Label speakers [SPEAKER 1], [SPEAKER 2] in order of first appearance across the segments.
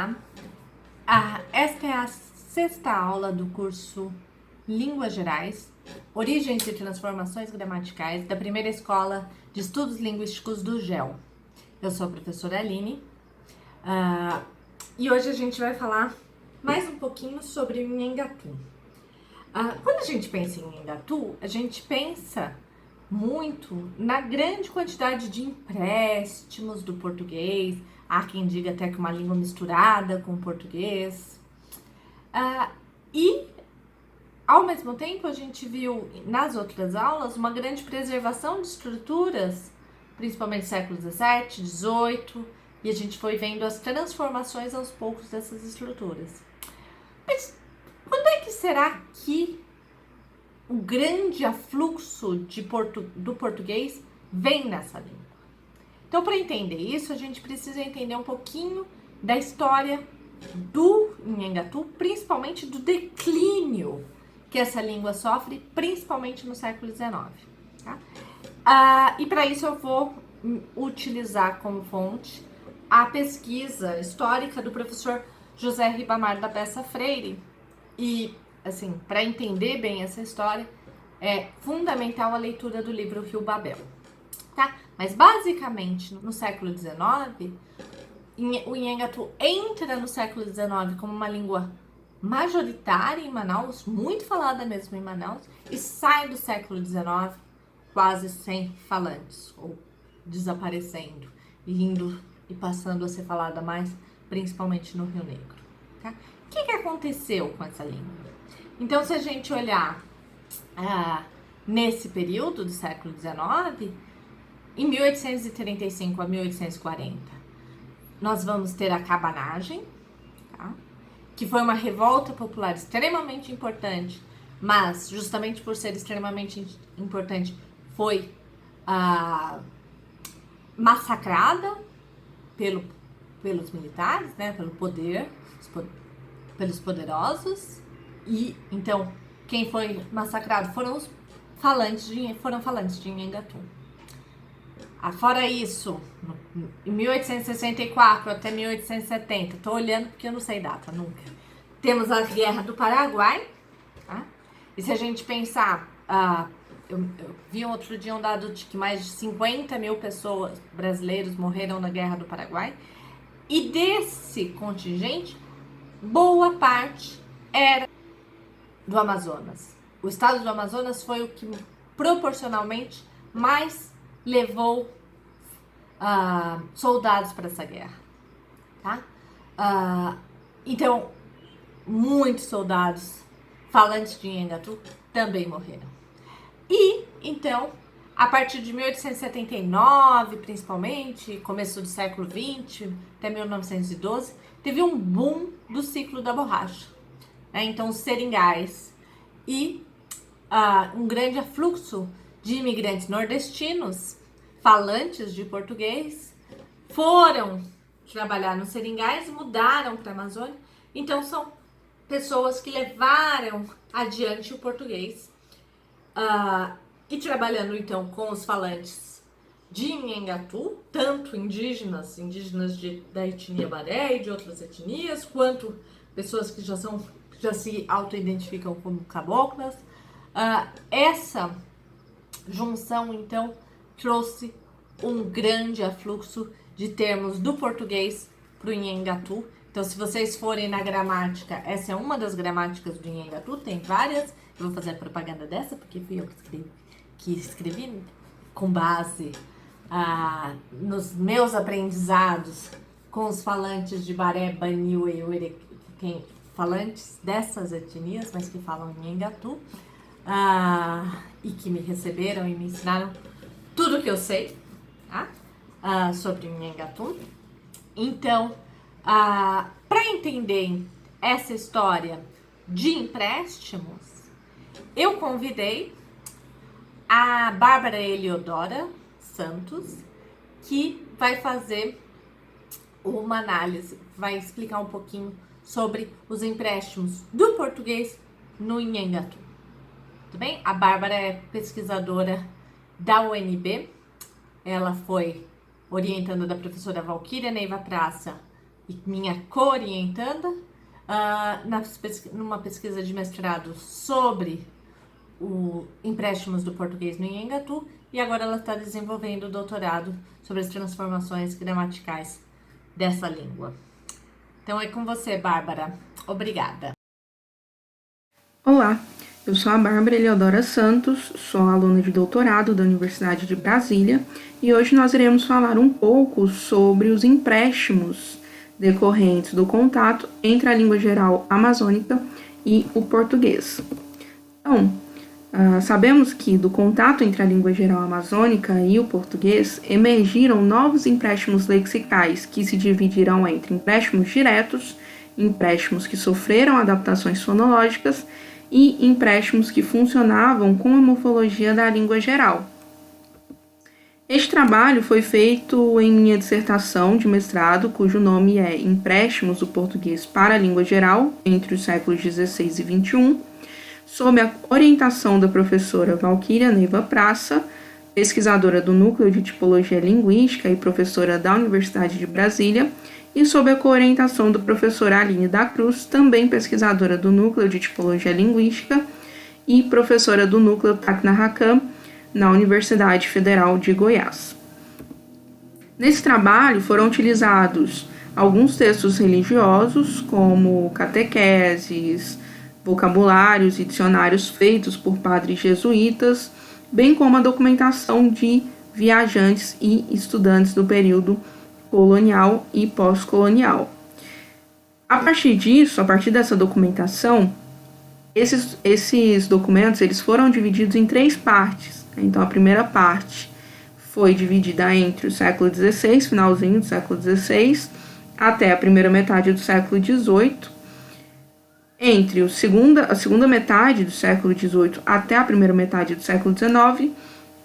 [SPEAKER 1] Olá! Esta é a sexta aula do curso Línguas Gerais, Origens e Transformações Gramaticais da primeira escola de estudos linguísticos do GEL. Eu sou a professora Aline e hoje a gente vai falar mais um pouquinho sobre o Nhengatu. Quando a gente pensa em Nhengatu, a gente pensa muito na grande quantidade de empréstimos do português. Há quem diga até que uma língua misturada com o português. E, ao mesmo tempo, a gente viu nas outras aulas uma grande preservação de estruturas, principalmente século XVII, XVIII, e a gente foi vendo as transformações aos poucos dessas estruturas. Mas quando é que será que o grande afluxo do português vem nessa língua? Então, para entender isso, a gente precisa entender um pouquinho da história do Nhengatu, principalmente do declínio que essa língua sofre, principalmente no século XIX. Tá? E para isso eu vou utilizar como fonte a pesquisa histórica do professor José Ribamar da Bessa Freire. E, assim, para entender bem essa história, é fundamental a leitura do livro Rio Babel. Tá? Mas, basicamente, no século XIX, o Nhengatu entra no século XIX como uma língua majoritária em Manaus, muito falada mesmo em Manaus, e sai do século XIX quase sem falantes, ou desaparecendo, e indo e passando a ser falada mais, principalmente no Rio Negro. Tá? O que aconteceu com essa língua? Então, se a gente olhar nesse período do século XIX, em 1835 a 1840, nós vamos ter a cabanagem, tá? Que foi uma revolta popular extremamente importante, mas justamente por ser extremamente importante, foi massacrada pelos militares, né? Pelo poder, pelos poderosos. E então, quem foi massacrado foram falantes de Nhengatu. Fora isso, em 1864 até 1870, tô olhando porque eu não sei data nunca, temos a Guerra do Paraguai, tá? E se a gente pensar, eu vi outro dia um dado de que mais de 50 mil pessoas brasileiros morreram na Guerra do Paraguai, e desse contingente, boa parte era do Amazonas. O estado do Amazonas foi o que proporcionalmente mais levou soldados para essa guerra, tá? Então, muitos soldados falantes de Nhengatu também morreram. E, então, a partir de 1879, principalmente, começo do século XX, até 1912, teve um boom do ciclo da borracha. Né? Então, os seringais e um grande afluxo de imigrantes nordestinos falantes de português foram trabalhar nos seringais, mudaram para a Amazônia. Então, são pessoas que levaram adiante o português e trabalhando, então, com os falantes de Nhengatu, tanto indígenas da etnia Baré e de outras etnias, quanto pessoas que já se auto-identificam como caboclas. Essa junção, então, trouxe um grande afluxo de termos do português para o Nhengatu. Então, se vocês forem na gramática, essa é uma das gramáticas do Nhengatu, tem várias. Eu vou fazer a propaganda dessa, porque fui eu que escrevi com base nos meus aprendizados com os falantes de Baré, Banil e Uerequém, falantes dessas etnias, mas que falam Nhengatu, e que me receberam e me ensinaram tudo que eu sei, tá? Sobre o Nhengatu. Então, para entender essa história de empréstimos, eu convidei a Bárbara Eliodora Santos, que vai fazer uma análise, vai explicar um pouquinho sobre os empréstimos do português no Nhengatu. Tudo bem? A Bárbara é pesquisadora da UNB, ela foi orientando da professora Valquíria Neiva Praça e minha co-orientanda, numa pesquisa de mestrado sobre empréstimos do português no Nhengatu, e agora ela está desenvolvendo o doutorado sobre as transformações gramaticais dessa língua. Então é com você, Bárbara. Obrigada.
[SPEAKER 2] Olá, eu sou a Bárbara Eleodora Santos, sou aluna de doutorado da Universidade de Brasília e hoje nós iremos falar um pouco sobre os empréstimos decorrentes do contato entre a língua geral amazônica e o português. Então, sabemos que do contato entre a língua geral amazônica e o português emergiram novos empréstimos lexicais que se dividirão entre empréstimos diretos, empréstimos que sofreram adaptações fonológicas e empréstimos que funcionavam com a morfologia da língua geral. Este trabalho foi feito em minha dissertação de mestrado, cujo nome é Empréstimos do Português para a Língua Geral, entre os séculos XVI e XXI, sob a orientação da professora Valquíria Neiva Praça, pesquisadora do Núcleo de Tipologia Linguística e professora da Universidade de Brasília, e sob a coorientação do professor Aline da Cruz, também pesquisadora do Núcleo de Tipologia Linguística e professora do Núcleo Tacna Racam, na Universidade Federal de Goiás. Nesse trabalho foram utilizados alguns textos religiosos, como catequeses, vocabulários e dicionários feitos por padres jesuítas, bem como a documentação de viajantes e estudantes do período colonial e pós-colonial. A partir dessa documentação, esses documentos eles foram divididos em 3 partes. Então, a primeira parte foi dividida entre o século XVI, finalzinho do século XVI, até a primeira metade do século XVIII. Entre a segunda metade do século XVIII até a primeira metade do século XIX,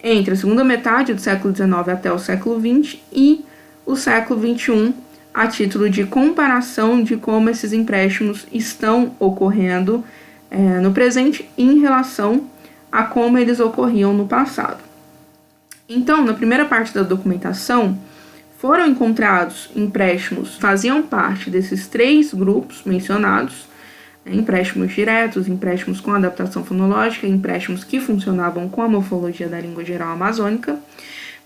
[SPEAKER 2] entre a segunda metade do século XIX até o século XX e o século XXI, a título de comparação de como esses empréstimos estão ocorrendo no presente em relação a como eles ocorriam no passado. Então, na primeira parte da documentação, foram encontrados empréstimos que faziam parte desses 3 grupos mencionados, empréstimos diretos, empréstimos com adaptação fonológica, empréstimos que funcionavam com a morfologia da língua geral amazônica,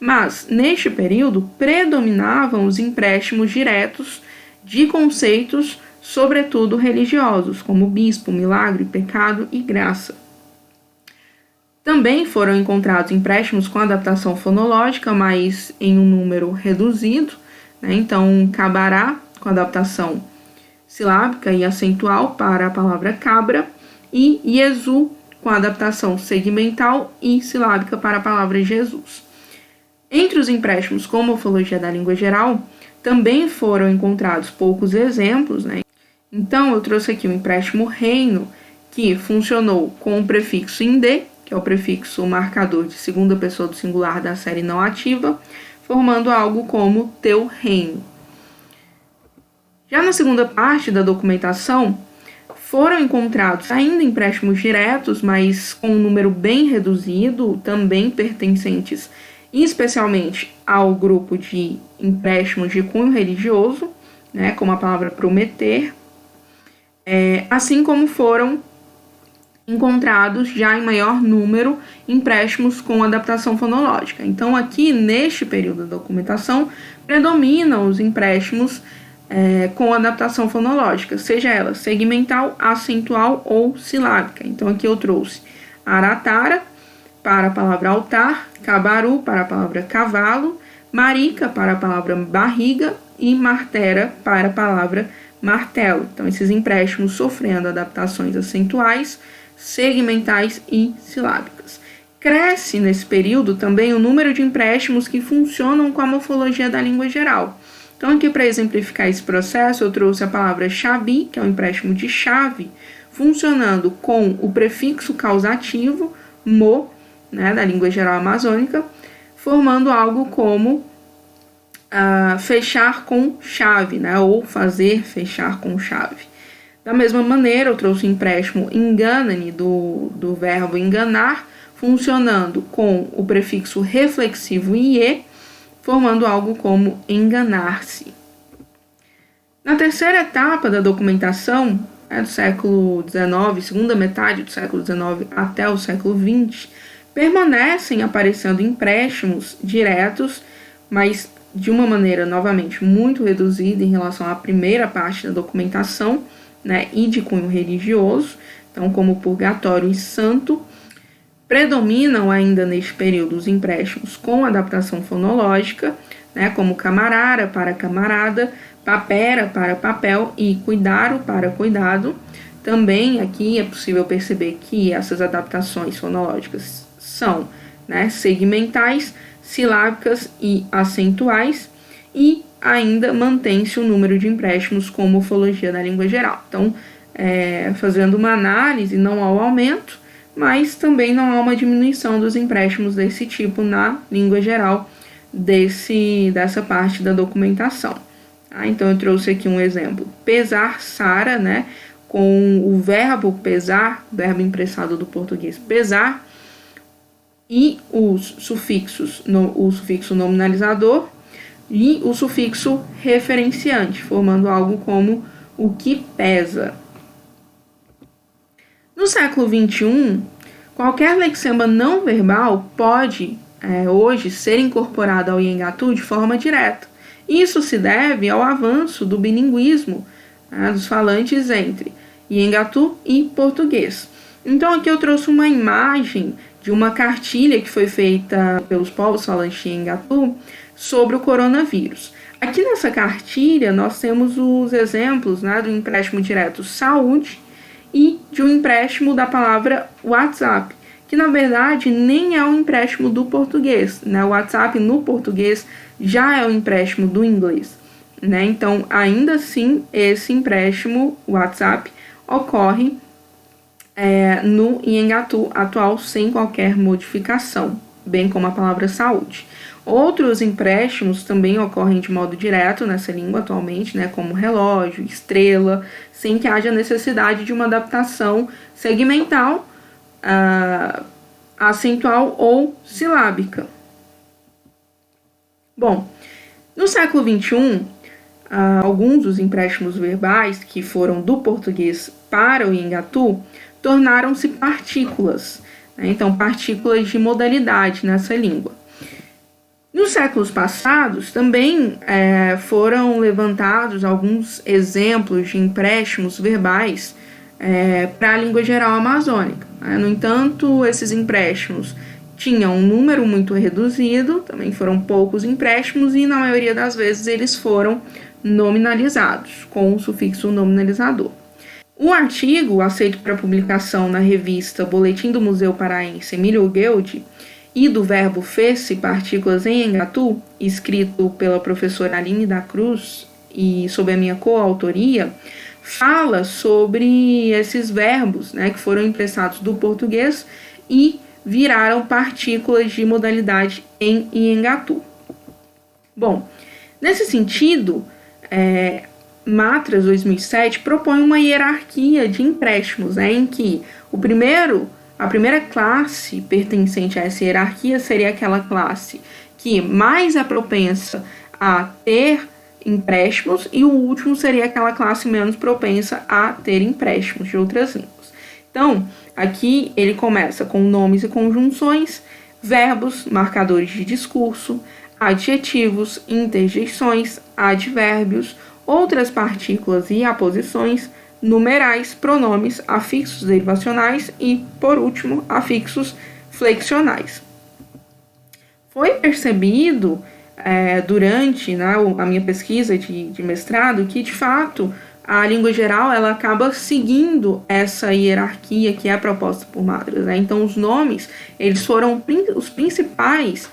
[SPEAKER 2] mas, neste período, predominavam os empréstimos diretos de conceitos, sobretudo religiosos, como bispo, milagre, pecado e graça. Também foram encontrados empréstimos com adaptação fonológica, mas em um número reduzido, Então, cabará, com adaptação silábica e acentual para a palavra cabra, e Iesu, com adaptação segmental e silábica para a palavra Jesus. Entre os empréstimos com morfologia da língua geral, também foram encontrados poucos exemplos, Então, eu trouxe aqui o empréstimo reino, que funcionou com o prefixo inde, que é o prefixo marcador de segunda pessoa do singular da série não ativa, formando algo como teu reino. Já na segunda parte da documentação, foram encontrados ainda empréstimos diretos, mas com um número bem reduzido, também pertencentes especialmente ao grupo de empréstimos de cunho religioso, como a palavra prometer, assim como foram encontrados já em maior número empréstimos com adaptação fonológica. Então, aqui, neste período da documentação, predominam os empréstimos com adaptação fonológica, seja ela segmental, acentual ou silábica. Então, aqui eu trouxe aratara para a palavra altar, cabaru para a palavra cavalo, marica para a palavra barriga e martera para a palavra martelo. Então, esses empréstimos sofrendo adaptações acentuais, segmentais e silábicas. Cresce nesse período também o número de empréstimos que funcionam com a morfologia da língua geral. Então, aqui para exemplificar esse processo, eu trouxe a palavra chabi, que é um empréstimo de chave, funcionando com o prefixo causativo, mo, da língua geral amazônica, formando algo como fechar com chave, ou fazer fechar com chave. Da mesma maneira, eu trouxe o empréstimo engana-me do verbo enganar, funcionando com o prefixo reflexivo ie, formando algo como enganar-se. Na terceira etapa da documentação, do século XIX, segunda metade do século XIX até o século XX, permanecem aparecendo empréstimos diretos, mas de uma maneira, novamente, muito reduzida em relação à primeira parte da documentação, né, e de cunho religioso, então como purgatório e santo. Predominam ainda neste período os empréstimos com adaptação fonológica, né, como camarara para camarada, papera para papel e cuidaro para cuidado. Também aqui é possível perceber que essas adaptações fonológicas são, né, segmentais, silábicas e acentuais, e ainda mantém-se o número de empréstimos com morfologia da língua geral. Então, fazendo uma análise, não há o aumento, mas também não há uma diminuição dos empréstimos desse tipo na língua geral dessa parte da documentação. Então, eu trouxe aqui um exemplo. Pesar, Sara, né, com o verbo pesar, verbo emprestado do português pesar, e os sufixos, o sufixo nominalizador e o sufixo referenciante, formando algo como o que pesa. No século XXI, qualquer lexema não verbal pode, hoje, ser incorporado ao Iengatu de forma direta. Isso se deve ao avanço do bilinguismo, dos falantes entre Iengatu e português. Então, aqui eu trouxe uma imagem de uma cartilha que foi feita pelos povos falantes de Iengatu sobre o coronavírus. Aqui nessa cartilha, nós temos os exemplos, né, do empréstimo direto saúde e de um empréstimo da palavra WhatsApp, que na verdade nem é um empréstimo do português, né? O WhatsApp no português já é um empréstimo do inglês, né? Então, ainda assim, esse empréstimo WhatsApp ocorre no Iengatu atual sem qualquer modificação, bem como a palavra saúde. Outros empréstimos também ocorrem de modo direto nessa língua atualmente, né, como relógio, estrela, sem que haja necessidade de uma adaptação segmental, acentual ou silábica. Bom, no século XXI, alguns dos empréstimos verbais que foram do português para o Iengatu tornaram-se partículas, né? Então, partículas de modalidade nessa língua. Nos séculos passados, também foram levantados alguns exemplos de empréstimos verbais para a língua geral amazônica. No entanto, esses empréstimos tinham um número muito reduzido, também foram poucos empréstimos e, na maioria das vezes, eles foram nominalizados, com o sufixo nominalizador. O artigo, aceito para publicação na revista Boletim do Museu Paraense Emílio Gueldi, e do verbo fez-se partículas em Iengatu, escrito pela professora Aline da Cruz e sob a minha coautoria, fala sobre esses verbos, né, que foram emprestados do português e viraram partículas de modalidade em Iengatu. Bom, nesse sentido, Matras 2007 propõe uma hierarquia de empréstimos, né, em que a primeira classe pertencente a essa hierarquia seria aquela classe que mais é propensa a ter empréstimos, e o último seria aquela classe menos propensa a ter empréstimos de outras línguas. Então, aqui ele começa com nomes e conjunções, verbos, marcadores de discurso, adjetivos, interjeições, advérbios, outras partículas e aposições, numerais, pronomes, afixos derivacionais e, por último, afixos flexionais. Foi percebido durante a minha pesquisa de mestrado que, de fato, a língua geral ela acaba seguindo essa hierarquia que é proposta por Matras, né? Então, os nomes eles foram os principais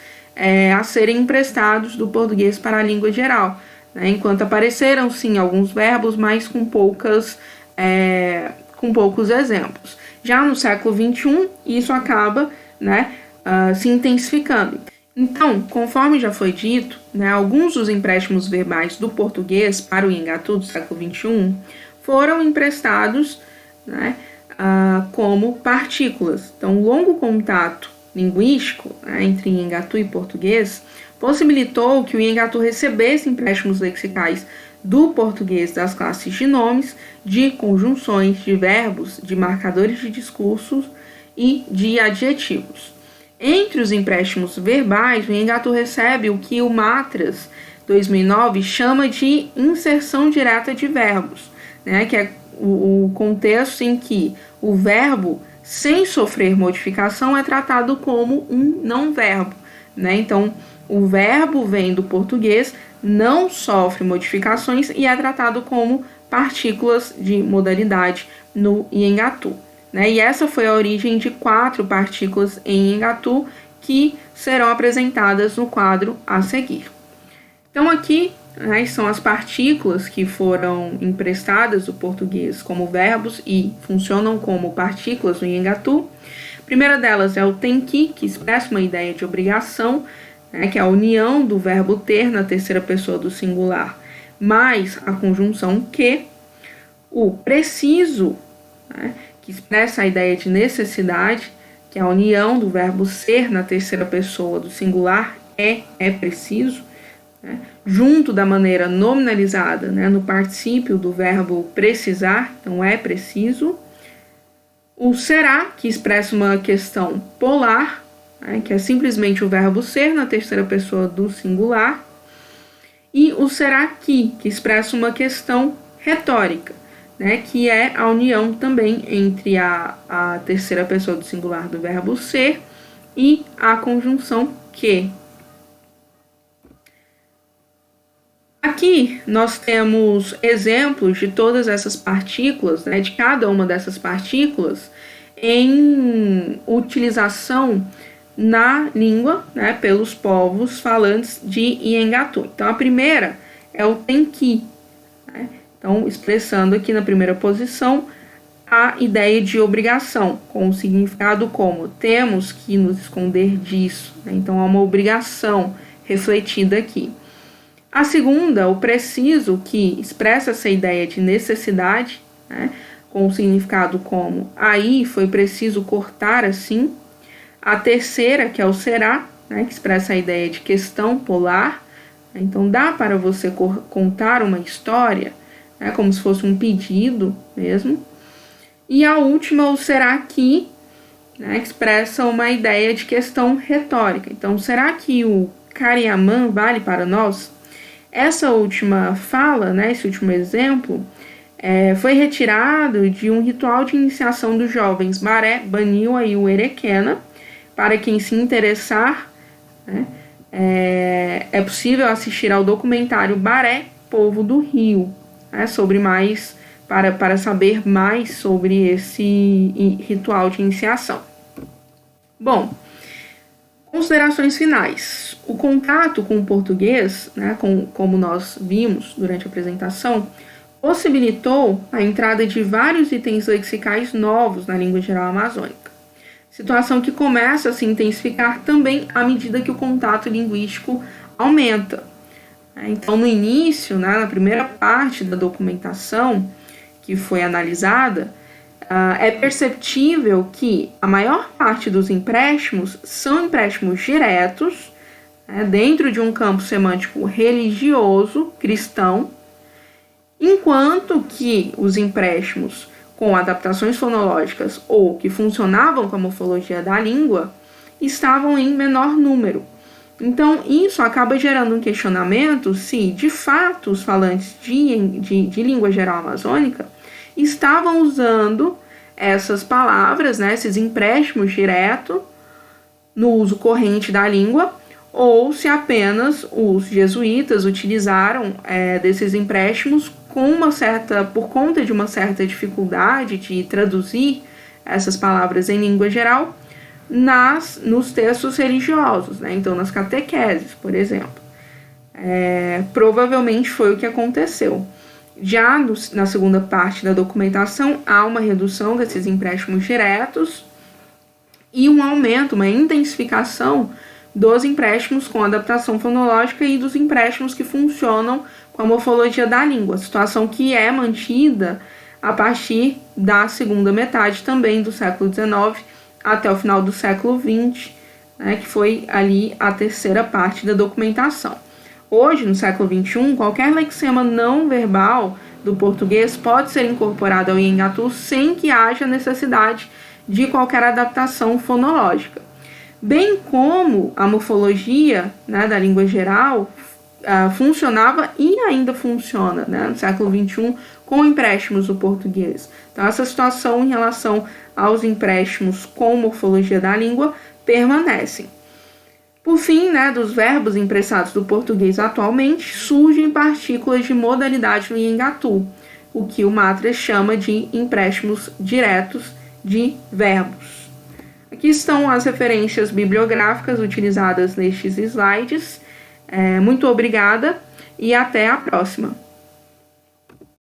[SPEAKER 2] a serem emprestados do português para a língua geral, né? Enquanto apareceram, sim, alguns verbos, mas com poucos exemplos. Já no século XXI, isso acaba, né, se intensificando. Então, conforme já foi dito, né, alguns dos empréstimos verbais do português para o Iengatu do século XXI foram emprestados, né, como partículas. Então, o longo contato linguístico, né, entre Iengatu e português possibilitou que o Iengatu recebesse empréstimos lexicais do português das classes de nomes, de conjunções, de verbos, de marcadores de discursos e de adjetivos. Entre os empréstimos verbais, o Engatou recebe o que o Matras 2009 chama de inserção direta de verbos, né, que é o contexto em que o verbo, sem sofrer modificação, é tratado como um não verbo, né? Então, o verbo vem do português, não sofre modificações e é tratado como partículas de modalidade no Iengatu, né? E essa foi a origem de 4 partículas em Iengatu que serão apresentadas no quadro a seguir. Então, aqui, né, são as partículas que foram emprestadas do português como verbos e funcionam como partículas no Iengatu. A primeira delas é o tenki, que expressa uma ideia de obrigação, né, que é a união do verbo ter na terceira pessoa do singular, mais a conjunção que. O preciso, né, que expressa a ideia de necessidade, que é a união do verbo ser na terceira pessoa do singular, é preciso, né, junto da maneira nominalizada, né, no particípio do verbo precisar, então é preciso. O será, que expressa uma questão polar, né, que é simplesmente o verbo ser na terceira pessoa do singular. E o será que expressa uma questão retórica, né, que é a união também entre a terceira pessoa do singular do verbo ser e a conjunção que. Aqui nós temos exemplos de todas essas partículas, né, de cada uma dessas partículas em utilização na língua, né, pelos povos falantes de Iengatu. Então, a primeira é o tenki, né? Então, expressando aqui na primeira posição a ideia de obrigação, com o significado como temos que nos esconder disso, né? Então, há uma obrigação refletida aqui. A segunda, o preciso, que expressa essa ideia de necessidade, né, com o significado como aí foi preciso cortar assim. A terceira, que é o será, né, que expressa a ideia de questão polar. Então, dá para você contar uma história, né, como se fosse um pedido mesmo. E a última, o será que, né, que expressa uma ideia de questão retórica. Então, será que o Kariaman vale para nós? Essa última fala, né, esse último exemplo, foi retirado de um ritual de iniciação dos jovens Baré, Baniwa e Uerekena. Para quem se interessar, né, é possível assistir ao documentário Baré, Povo do Rio, né, sobre mais, para saber mais sobre esse ritual de iniciação. Bom, considerações finais. O contato com o português, né, como nós vimos durante a apresentação, possibilitou a entrada de vários itens lexicais novos na língua geral amazônica. Situação que começa a se intensificar também à medida que o contato linguístico aumenta. Então, no início, né, na primeira parte da documentação que foi analisada, é perceptível que a maior parte dos empréstimos são empréstimos diretos, né, dentro de um campo semântico religioso, cristão, enquanto que os empréstimos com adaptações fonológicas ou que funcionavam com a morfologia da língua estavam em menor número. Então, isso acaba gerando um questionamento se, de fato, os falantes de língua geral amazônica estavam usando essas palavras, né, esses empréstimos diretos no uso corrente da língua, ou se apenas os jesuítas utilizaram desses empréstimos por conta de uma certa dificuldade de traduzir essas palavras em língua geral nos textos religiosos, né? Então, nas catequeses, por exemplo. Provavelmente foi o que aconteceu. Já na segunda parte da documentação, há uma redução desses empréstimos diretos e um aumento, uma intensificação dos empréstimos com adaptação fonológica e dos empréstimos que funcionam com a morfologia da língua, situação que é mantida a partir da segunda metade também do século XIX até o final do século XX, né, que foi ali a terceira parte da documentação. Hoje, no século XXI, qualquer lexema não verbal do português pode ser incorporado ao Iengatu sem que haja necessidade de qualquer adaptação fonológica. Bem como a morfologia, né, da língua geral funcionava e ainda funciona, né, no século XXI com empréstimos do português. Então, essa situação em relação aos empréstimos com morfologia da língua permanecem. Por fim, né, dos verbos emprestados do português atualmente, surgem partículas de modalidade no Iengatu, o que o Matra chama de empréstimos diretos de verbos. Aqui estão as referências bibliográficas utilizadas nestes slides. Muito obrigada e até a próxima!